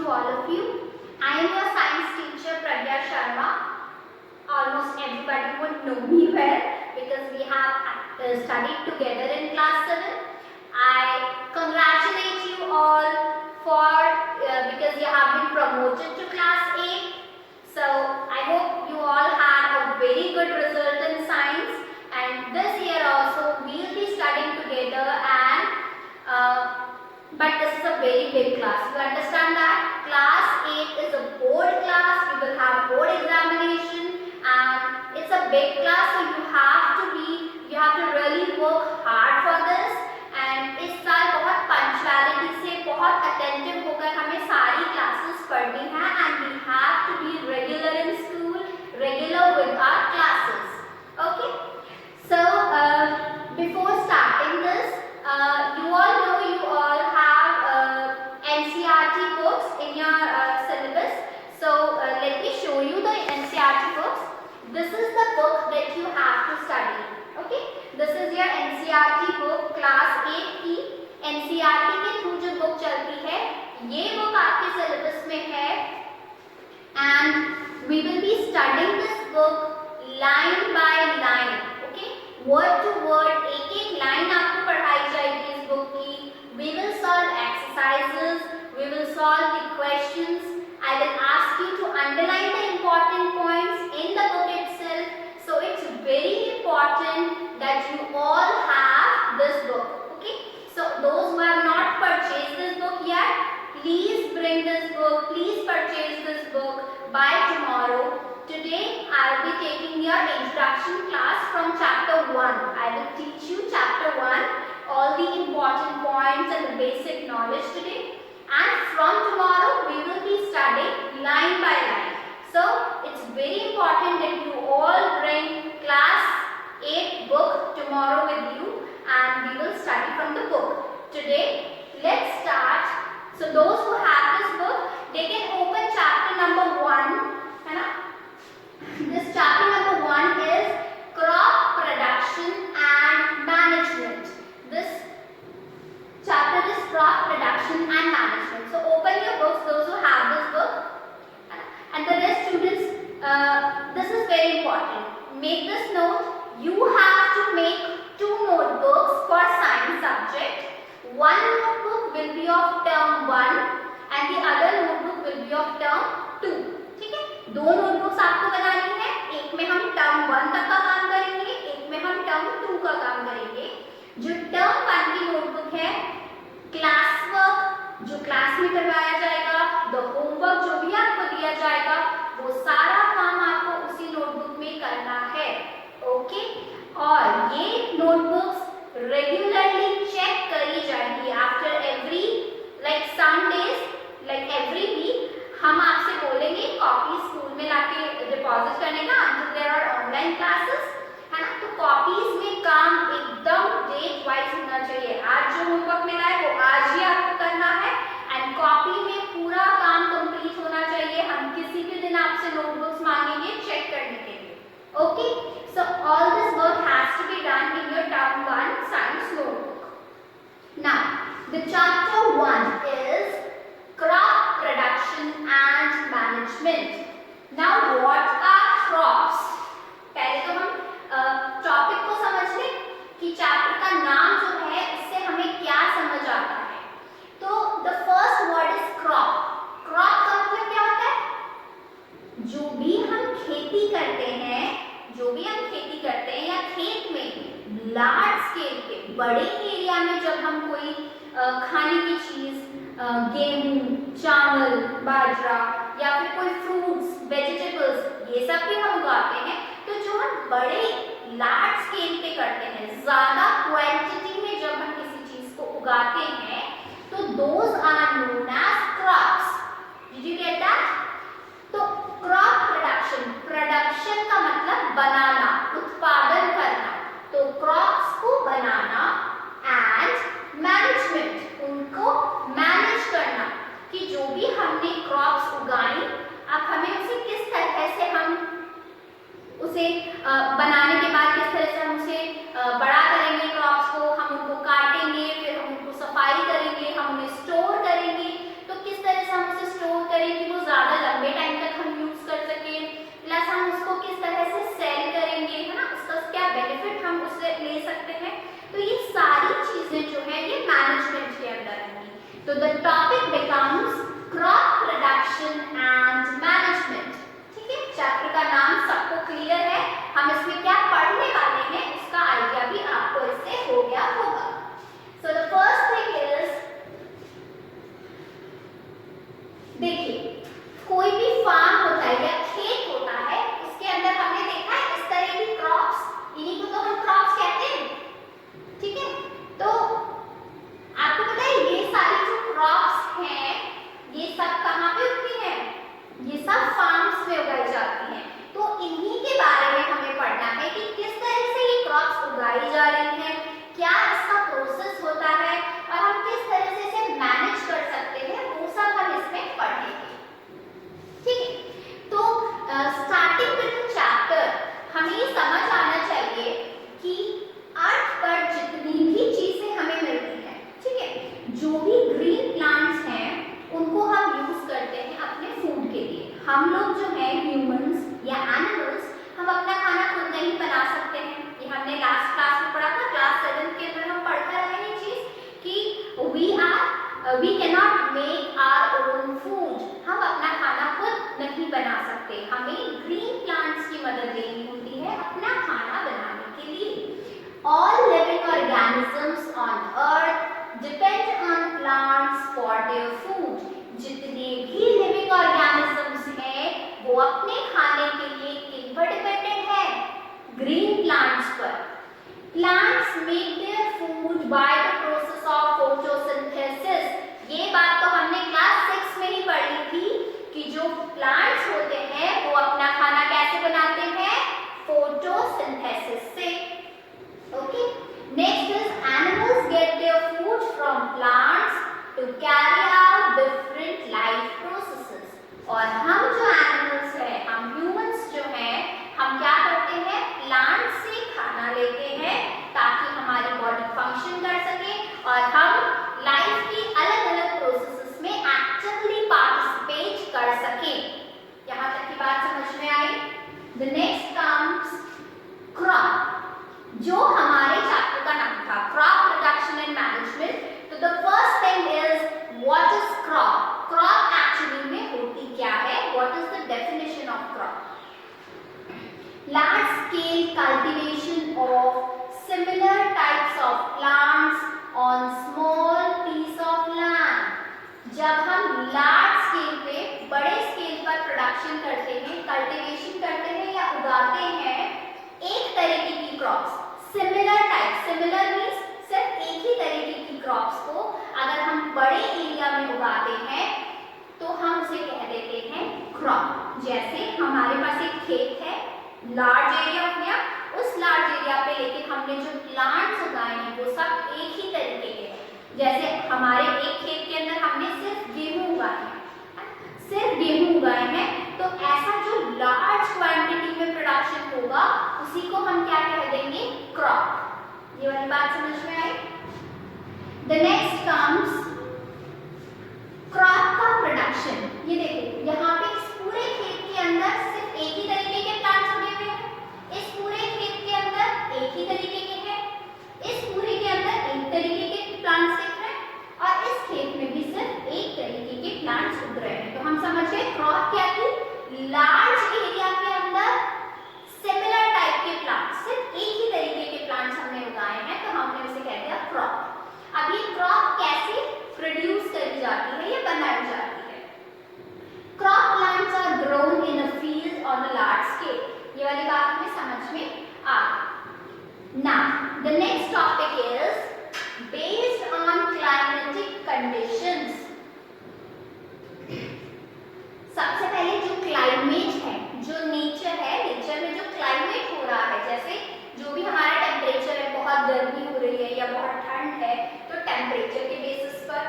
to all of you. I am your science teacher Pragya Sharma. Almost everybody would know me well because we have studied together in class 7. I congratulate you all for because you have been promoted to class 8. So I hope you all had a very good result in science, and this year also we will be studying together, and but this is a very big class. You understand that class 8 is a board class. We will have board examination and it's a big class, so you have to really work hard for this. And इस साल बहुत punctuality से बहुत attentive होकर हमें सारी classes पढ़नी है, and we have to be regular in school, regular with our classes. Okay. So before starting this, you all have NCERT books in your syllabus. So let me show you the NCERT books. This is the book that you have to study. Okay, this is your NCERT book, class 8 की NCERT के through जो book चलती है, ये book आपके syllabus में है, and we will be studying this book line by line. Okay, word to word, एक लाइन आपको पढ़ाई जाएगी इस बुक की. We will solve exercises, we will solve the questions. I will ask you to underline the important points in the book itself. So it's very important that you all have this book. Okay, so those who have not purchased this book yet, please bring this book, please purchase this book by tomorrow. Today I will be taking your introduction class from chapter 1. I will teach you chapter 1, all the important points and the basic knowledge today. And from tomorrow we will be studying line by line. So it's very important that you all bring class 8 book tomorrow with you, and we will study from the book. Today let's start. So those who have this book, they can open chapter number 1. This chapter number 1 is crop production and management. This chapter is crop production and management. So open your books, those who have this book. And the rest students, this is very important. Make this note. You have to make 2 notebooks for science subject. One notebook will be of term 1 and the other notebook will be of term 2. ठीक है? 2 notebooks आपको बनानी है. एक में हम term 1 तक का काम करेंगे, एक में हम टर्म 2 का काम करेंगे. जो टर्म 1 की नोटबुक है, क्लास वर्क जो क्लास में करवाया जाएगा, द होमवर्क जो भी आपको दिया जाएगा, वो सारा काम आपको उसी नोटबुक में करना है. ओके, और ये नोटबुक्स रेगुलरली चेक करी जाएगी after every some days, every week. हम आपसे बोलेंगे कॉपी स्कूल में लाके डिपॉजिट करने का until there are online classes, है ना. तो कॉपीज में काम एकदम डेट वाइज होना चाहिए. आज जो होमवर्क मिला है वो आज ही आपको करना है, एंड कॉपी में पूरा काम कंप्लीट होना चाहिए. हम किसी भी दिन आपसे नोटबुक्स मांगेंगे चेक करने के लिए. Okay, so all this work has to be done in your term 1 science notebook. Now the chapter 1 is crop production and management. Now what are crops? पहले तो हम टॉपिक को समझ लें कि चैप्टर का नाम जो है इससे हमें क्या समझ आता है. तो the first word is crop. crop का मतलब क्या होता है? जो भी हम खेती करते हैं या खेत में लार्ज स्केल पे, बड़े एरिया में जब हम कोई खाने की चीज, गेहूं, चावल, बाजरा या फिर कोई फ्रूट्स, वेजिटेबल्स, ये सब भी हम उगाते हैं. तो जो हम बड़े लार्ज स्केल पे करते हैं, ज्यादा क्वांटिटी में जब हम किसी चीज को उगाते हैं, तो those are known as crops. Did you get that? तो क्रॉप प्रोडक्शन, प्रोडक्शन का मतलब बनाना, उत्पादन करना. तो क्रॉप्स को बनाना एंड मैनेजमेंट, उनको मैनेज करना कि जो भी हमने क्रॉप्स उगाई, अब हमें उसे किस तरह से हम उसे बनाने के बाद किस तरह से हम उसे बड़ा करेंगे क्रॉप्स को, हम उनको काटेंगे, फिर हम उनको सफाई करेंगे, हम उन्हें स्टोर करेंगे. तो किस तरह से हम उसे store topic becomes crop production and management. ठीक है, चैप्टर का नाम सबको क्लियर है, हम इसमें क्या पढ़ने वाले हैं उसका आइडिया भी आपको इससे हो गया होगा। So the first thing is, देखिए कोई भी फार्म होता है या खेत होता है, उसके अंदर हमने देखा है इस तरह की क्रॉप्स, इन्हीं को तो हम क्रॉप्स कहते हैं। ठीक है, तो आपको पता है ये सारी जो क्रॉप्स हैं ये सब कहाँ पे उगती हैं? ये सब फार्म्स में उगाई जाती हैं। तो इन्हीं के बारे में हमें पढ़ना है कि किस तरह से ये क्रॉप्स उगाई जा रही हैं, क्या इसका प्रोसेस होता है और हम किस तरह से इसे मैनेज कर सकते हैं, वो सब हम इसमें पढ़ेंगे। ठीक है, तो स्टार्टिंग विद द चैप्टर हमें ये समझ आना चाहिए कि अर्थ पर जितनी भी चीजें हमें मिलती हैं, ठीक है, जो भी ग्रीन प्लांट्स हैं उनको हम यूज करते हैं अपने फूड के लिए। हम लोग जो है ह्यूमंस या एनिमल्स, हम अपना खाना खुद नहीं बना सकते हैं। ये हमने लास्ट क्लास में पढ़ा था, क्लास 7 के अंदर हम पढ़ते रहे ये चीज कि we can not make our own food, हम अपना खाना खुद नहीं बना सकते, हमें ग्रीन प्लांट्स की मदद लेनी होती है अपना खाना बनाने के लिए। All living organisms on earth depend on plants for their food. जितने भी living organisms हैं वो अपने खाने के लिए किन पर डिपेंडेंट है? ग्रीन प्लांट्स पर। Plants make their food by the process of photosynthesis. ये बात तो हमने क्लास 6 में ही पढ़ी थी कि जो प्लांट्स होते हैं वो अपना खाना कैसे बनाते हैं? फोटोसिंथेसिस से। Okay. Next is animals get their food from plants to carry out different life processes. और हम जो एनिमल्स हैं, हम ह्यूमंस जो हैं, हम क्या करते हैं? प्लांट से खाना लेते हैं ताकि हमारी बॉडी फंक्शन कर सके और हम लाइफ की अलग-अलग प्रोसेसेस में एक्टिवली पार्टिसिपेट कर सके। यहाँ तक की बात समझ में आई? The next comes crop, जो हमारे चैप्टर का नाम था क्रॉप प्रोडक्शन एंड मैनेजमेंट। तो the first thing is what is crop? Crop actually में होती क्या है? What is the definition of crop? Large scale cultivation of similar types of plants on small piece of land. जब हम large scale पे, बड़े scale पर production करते हैं, कल्टीवेशन करते हैं या उगाते हैं एक तरीके की crops, similar type, similar means सिर्फ एक ही तरीके की क्रॉप्स को अगर हम बड़े एरिया में उगाते हैं तो हम उसे कह देते हैं क्रॉप। जैसे हमारे पास एक खेत है, लार्ज एरिया हो गया, उस लार्ज एरिया पे लेकिन हमने जो प्लांट्स उगाए हैं वो सब एक ही तरीके के हैं। जैसे हमारे एक खेत के अंदर हमने सिर्फ गेहूं उगाए हैं, सिर्फ गेहूं उगाए हैं, तो ऐसा जो लार्ज क्वांटिटी में प्रोडक्शन होगा उसी को हम क्या कह देंगे? क्रॉप। ये वाली बात समझ में आई? द नेक्स्ट कम्स क्रॉप का प्रोडक्शन। ये देखो यहाँ पे इस पूरे खेत के अंदर सिर्फ एक ही तरीके के प्लांट्स उगे हुए हैं, इस पूरे खेत के अंदर एक ही तरीके के हैं, इस पूरे के अंदर एक तरीके के प्लांट्स दिख रहे हैं और इस खेत में भी सिर्फ एक तरीके के प्लांट्स उग रहे हैं। तो हम समझ गए क्रॉप क्या थी? लार्ज एरिया के अंदर सिमिलर टाइप के प्लांट्स, सिर्फ एक ही तरीके के प्लांट्स हमने उगाए हैं तो हमने उसे कह दिया क्रॉप। अब ये क्रॉप कैसे प्रोड्यूस करी जाती है या बनाई जाती है? Crop plants are grown in a field on a large scale. ये वाली बात हमें समझ में आ गई। Now the next topic is based on climatic conditions. सबसे पहले जो क्लाइमेट है, जो नेचर है, नेचर में जो क्लाइमेट हो रहा है, जैसे जो भी हमारा टेम्परेचर है, बहुत गर्मी हो रही है या बहुत ठंड है, तो टेम्परेचर के बेसिस पर।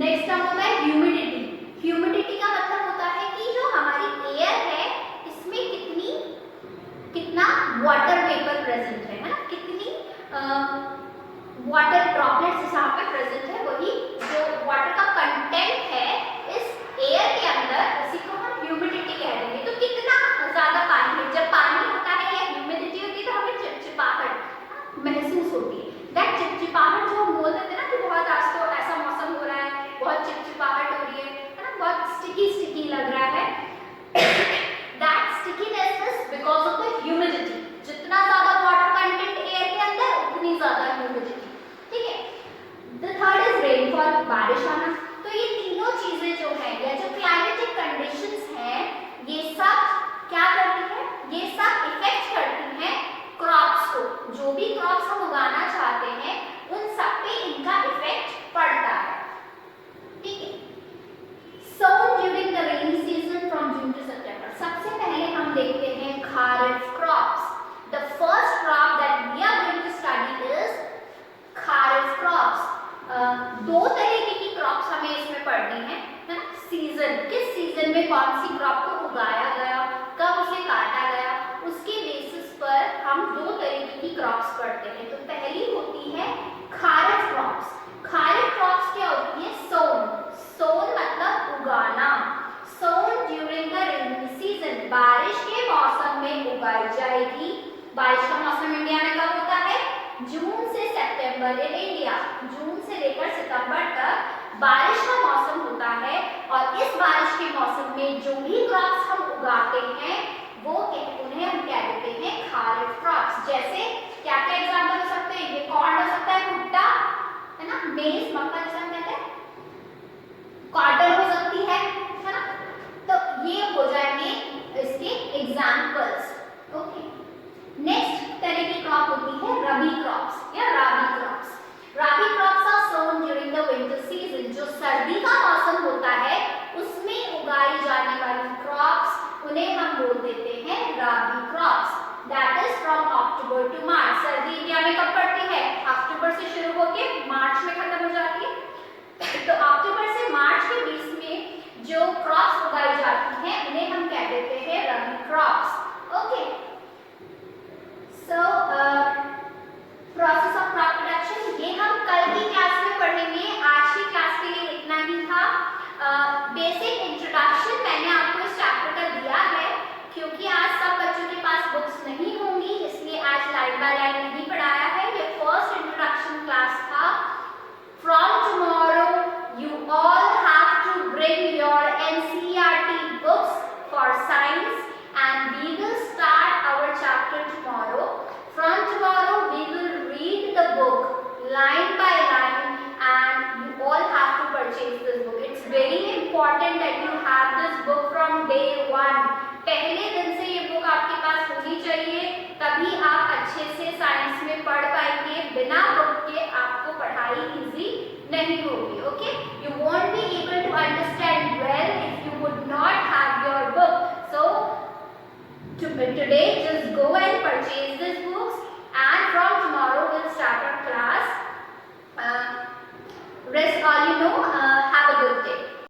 नेक्स्ट टर्म होता है ह्यूमिडिटी। ह्यूमिडिटी का मतलब होता है कि जो हमारी एयर है इसमें कितना वाटर वेपर प्रेजेंट है ना, कितनी वाटर ड्रॉपलेट्स यहाँ पे प्रेजेंट है, वही जो वाटर का कंटेंट है इस एयर के अंदर, उसी को हम ह्यूमिडिटी कह देंगे। तो कितना ज्यादा पानी है, जब पानी होता है या ह्यूमिडिटी होती है तो हमें चिपचिपाहट महसूस होती है। दैट चिपचिपाहट जो हम बोल देते हैं ना कि बहुत आज तो ऐसा मौसम हो रहा है, बहुत सीजन, किस सीजन में कौन सी क्रॉप को उगाया गया, कब उसे काटा गया, उसके बेसिस पर हम दो तरीके की क्रॉप्स पढ़ते हैं। तो पहली होती है खारिफ क्रॉप्स। खारिफ क्रॉप्स क्या होती है? सोन, सोन मतलब उगाना। सोन ड्यूरिंग द रेनी सीजन, बारिश के मौसम में उगाई जाएगी। बारिश का मौसम इंडिया में कब होता है? जून से सितंबर इन इंडिया, जून से लेकर सितंबर तक बारिश का मौसम होता है। और इस बारिश के मौसम में जो भी क्रॉप्स हम उगाते हैं वो उन्हें हम क्या कहते हैं? खारिफ क्रॉप्स। जैसे क्या क्या एग्जांपल हो सकते हैं? ये कॉर्न हो सकता है, भुट्टा है ना, मेज, मक्का जैसा हम कहते हैं, कॉटन हो सकती है ना। तो ये हो जाएंगे इसके एग्जांपल्स। ओके, नेक्स्ट तरह की क्रॉप होती है रबी क्रॉप्स या rabi crops. Rabi crops are sown during the winter season, जो सर्दी का मौसम होता है उसमें उगाई जाने वाली क्रॉप्स उन्हें हम बोल देते हैं rabi crops. That is from October to March. सर्दी इंडिया में कब पड़ती है? अक्टूबर से शुरू होकर मार्च में खत्म हो जाती है। तो अक्टूबर से मार्च के बीच में जो क्रॉप्स उगाई जाती हैं उन्हें हम कह देते हैं rabi crops. Okay, so process of crop production ये हम कल की क्लास में पढ़ेंगे। आज की क्लास के लिए इतना ही था। बेसिक इंट्रोडक्शन मैंने आपको इस चैप्टर का दिया है, क्योंकि आज सब बच्चों के पास बुक्स नहीं होंगी इसलिए आज लाइन बाय लाइन नहीं पढ़ाया है। ये फर्स्ट इंट्रोडक्शन क्लास था। From tomorrow you all have to bring your NCERT books for science and we will start our chapter tomorrow. From tomorrow we will read the book line by line and you all have to purchase this book. It's very important that you have this book from day one. पहले दिन से ये book आपके पास होनी चाहिए, तभी आप अच्छे से साइंस में पढ़ पाएंगे। बिना बुक के आपको पढ़ाई इजी नहीं होगी।